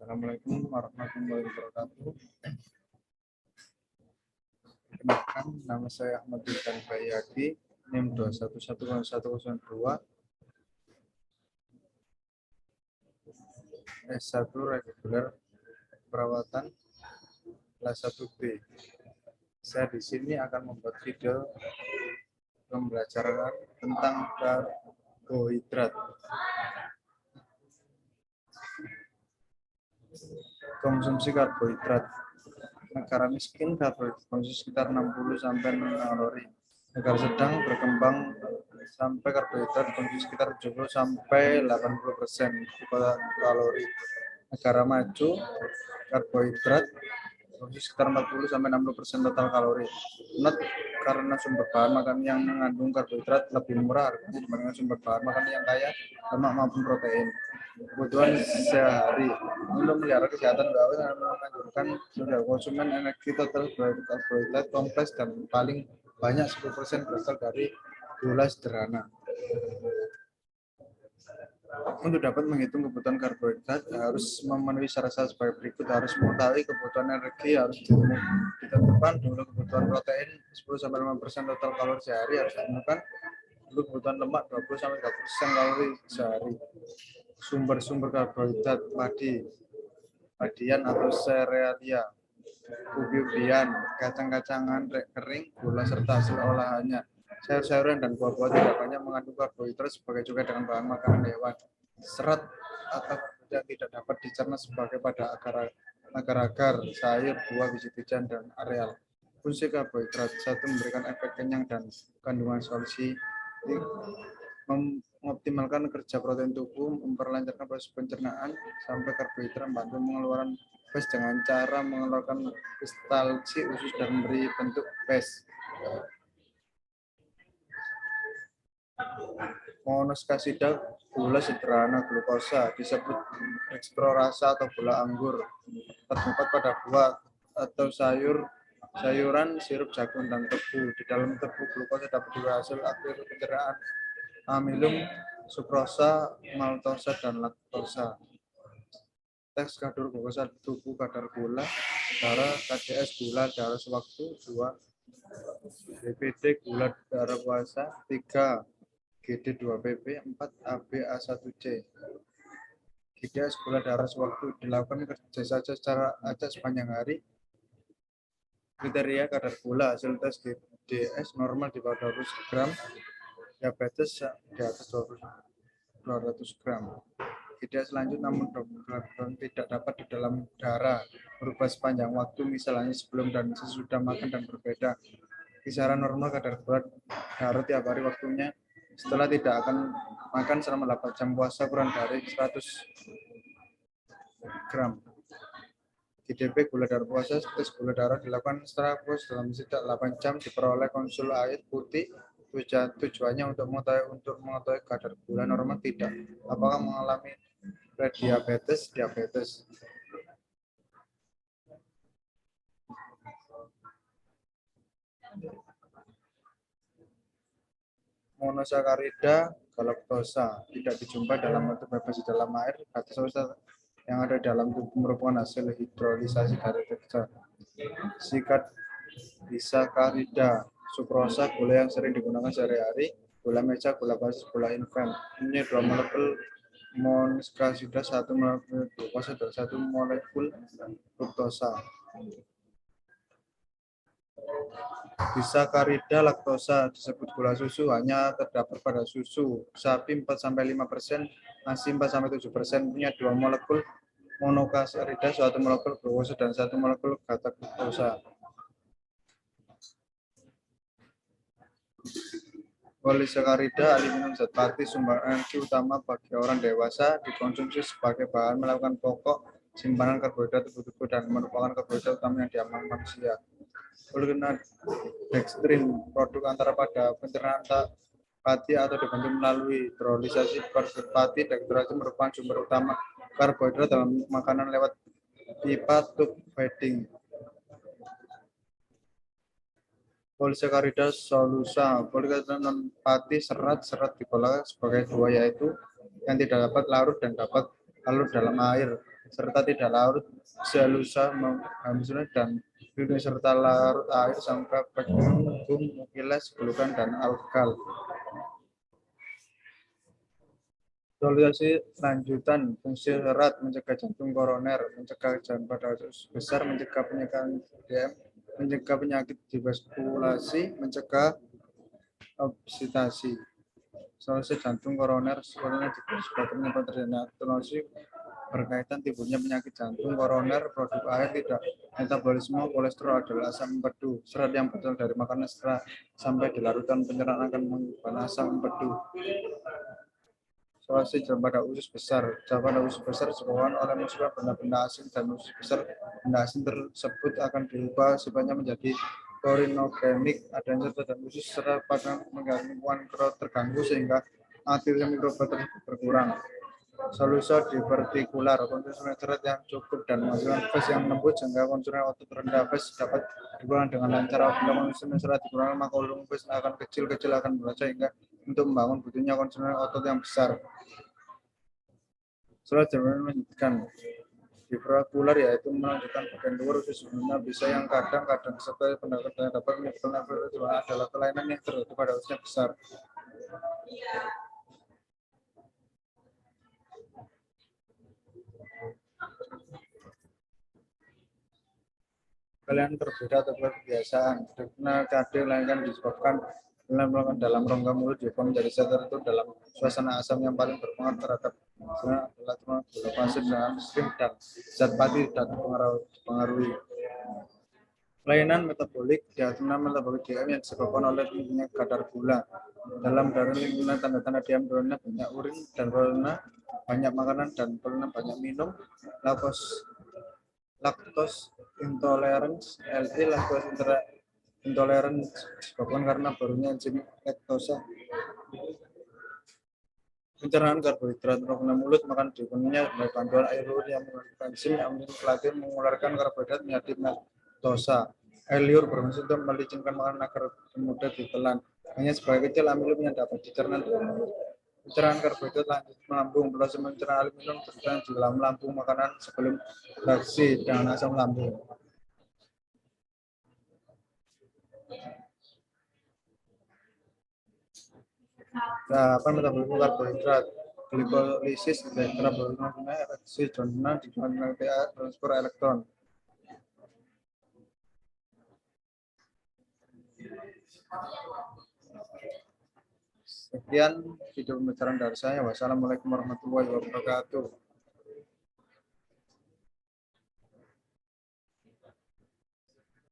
Assalamualaikum warahmatullahi wabarakatuh. Perkenalkan, nama saya Ahmad Sultan Bayaki, NIM 2110102, S1 reguler perawatan kelas 1B. Saya di sini akan membuat video pembelajaran tentang karbohidrat. Konsumsi karbohidrat. Negara miskin karbohidrat konsumsi sekitar 60-6 kalori. Negara sedang berkembang sampai karbohidrat konsumsi sekitar 70-80% kalori. Negara maju karbohidrat konsumsi sekitar 40-60% total kalori. Not karena sumber bahan makan yang mengandung karbohidrat lebih murah dibandingkan sumber bahan makan yang kaya lemak maupun protein. Kebutuhan sehari untuk melihara kesehatan bawah menganjurkan konsumen energi total karbohidrat kompleks dan paling banyak 10% berasal dari gula sederhana. Untuk dapat menghitung kebutuhan karbohidrat harus memenuhi syarat-syarat sebagai berikut. Harus mengetahui kebutuhan energi, harus ditentukan dulu kebutuhan protein 10-5% total kalori sehari, harus ditentukan dulu kebutuhan lemak 20-30% kalori sehari. Sumber-sumber karbohidrat padian atau serealia, ubi-ubian, kacang-kacangan kering, gula serta hasil olahannya. Sayur-sayuran dan buah-buah tidak banyak mengandung karbohidrat sebagai juga dengan bahan makanan hewan. Serat atau yang tidak dapat dicerna sebagai pada agar-agar, sayur, buah, biji-bijian, dan areal. Fungsi karbohidrat: satu, memberikan efek kenyang dan kandungan solusi, mengoptimalkan kerja protein tubuh, memperlancarkan proses pencernaan, sampai karbohidrat membantu mengeluarkan fes dengan cara mengeluarkan kristalsi usus dan memberi bentuk fes. Monosakarida, gula sederhana glukosa, disebut dextrorasa atau gula anggur, terdapat pada buah atau sayuran, sirup jagung, dan tebu. Di dalam tebu, glukosa dapat dihasil akhir pencernaan amilum, sukrosa, maltosa, dan laktosa. Teks kadar glukosa tubuh, kadar gula darah, KDS gula darah sewaktu, 2 BPD gula darah puasa, 3 GD2PP, 4 ABA1C. GDS gula darah sewaktu, dilakukan kerja saja secara acak sepanjang hari. Kriteria kadar gula, hasil tes GDS normal di bawah 200 gram, diabetes di atas 200 gram. GDS lanjut namun tidak dapat di dalam darah, berubah sepanjang waktu, misalnya sebelum dan sesudah makan dan berbeda. Kisaran normal kadar gula darah tiap hari waktunya setelah tidak akan makan selama 8 jam puasa kurang dari 100 gram. GDP gula darah puasa, tes gula darah dilakukan setelah puasa dalam tidak 8 jam, diperoleh konsul air putih. Tujuannya untuk mengetahui kadar gula normal tidak, apakah mengalami prediabetes, diabetes. Monosakarida galaktosa tidak dijumpai dalam bentuk bebas di dalam air. Batas yang ada dalam tubuh merupakan hasil hidrolisasi dari tekstur. Sikat disakarida, sukrosa, gula yang sering digunakan sehari-hari, gula meja, gula basis, gula infant. Ini 2 molekul monosakarida, 1 molekul glukosa, dan 1 molekul fruktosa. Disakarida laktosa disebut gula susu, hanya terdapat pada susu sapi 4-5%, nasi 4-7%, punya 2 molekul monosakarida, 1 molekul glukosa, dan 1 molekul beta-gluktosa. Polisakarida, aluminium zat pati, sumber energi utama bagi orang dewasa, dikonsumsi sebagai bahan melakukan pokok simpanan karbohidrat tubuh dan merupakan karbohidrat utama yang diamalkan manusia. Dextrin, produk antara pada pencernaan pati atau dibantu melalui hidrolisasi pati. Dextrin merupakan sumber utama karbohidrat dalam makanan lewat pipa tube feeding. Polisakarida solusa, polisakarida non pati serat dikelola sebagai 2, yaitu yang tidak dapat larut dan dapat larut dalam air. serta tidak larut, selusa, hamzuna, dan biru serta larut air sampai pegung, mukilas, gulukan, dan alkal. Solusi lanjutan fungsi serat mencegah jantung koroner, mencegah jantung pada usus besar, mencegah penyakit DM, mencegah penyakit divaskulasi, mencegah obsitasi. Solusi jantung koroner sebenarnya sebagai penyebab terjadinya atenosis berkaitan timbulnya penyakit jantung koroner. Produk air tidak metabolisme kolesterol adalah asam empedu. Serat yang berasal dari makanan setelah sampai di larutan pencernaan akan mengubah asam empedu. Solusi jam pada usus besar. Jam pada usus besar disebabkan oleh musibah benda-benda asing, dan usus besar benda asing tersebut akan diubah sifatnya menjadi korinogenik. Adanya zat dan usus serta pada lingkungan terganggu sehingga aktivitas mikroba tersebut berkurang. Solusi divertikular, konsumen serat yang cukup dan menghasilkan fase yang lembut sehingga konsumen otot rendah fase dapat digunakan dengan lancar. Apabila konsumen serat digunakan maka volume fase akan kecil akan belajar hingga untuk membangun butuhnya konsumen otot yang besar. Serat melanjutkan divertikular yaitu melanjutkan bagian luar usus sebelumnya bisa yang kadang-kadang serta pendapat dapat menyebabkan adalah kelainan yang terjadi pada ususnya besar. Kalian berbeda atau kebiasaan karena kadang lain kan disebabkan dalam rongga mulut juga menjadi zat tertentu dalam suasana asam yang paling berpengaruh terhadap adalah gula dalam sistem dan zat pati dan dipengaruhi. Kelainan metabolik diaturnya metabolik DM yang disebabkan oleh tingginya kadar gula dalam darah. Lingkungan tanda-tanda DM turunnya banyak urin dan pernah banyak makanan dan pernah banyak minum. Lactose intolerance LI lactose intolerance disebabkan karena barunya enzim laktosa. Pencernaan karbohidrat rongga mulut makan dipenuhinya oleh bantuan air liur yang menggunakan enzim amilase mengeluarkan karbohidrat menjadi laktosa. Air liur berfungsi untuk melicinkan makanan agar mudah ditelan. Hanya sebagai kecil amilum yang dapat dicerna dengan mulut. Pencernaan karbohidrat lanjut melambung. Proses pencernaan aluminium terjadi di dalam lambung makanan sebelum reaksi dengan asam lambung. Metabolisme karbohidrat, glikolisis, metabolisme reaksi Johnson dengan transfer elektron. Sekian video pembicaraan dari saya. Wassalamualaikum warahmatullahi wabarakatuh.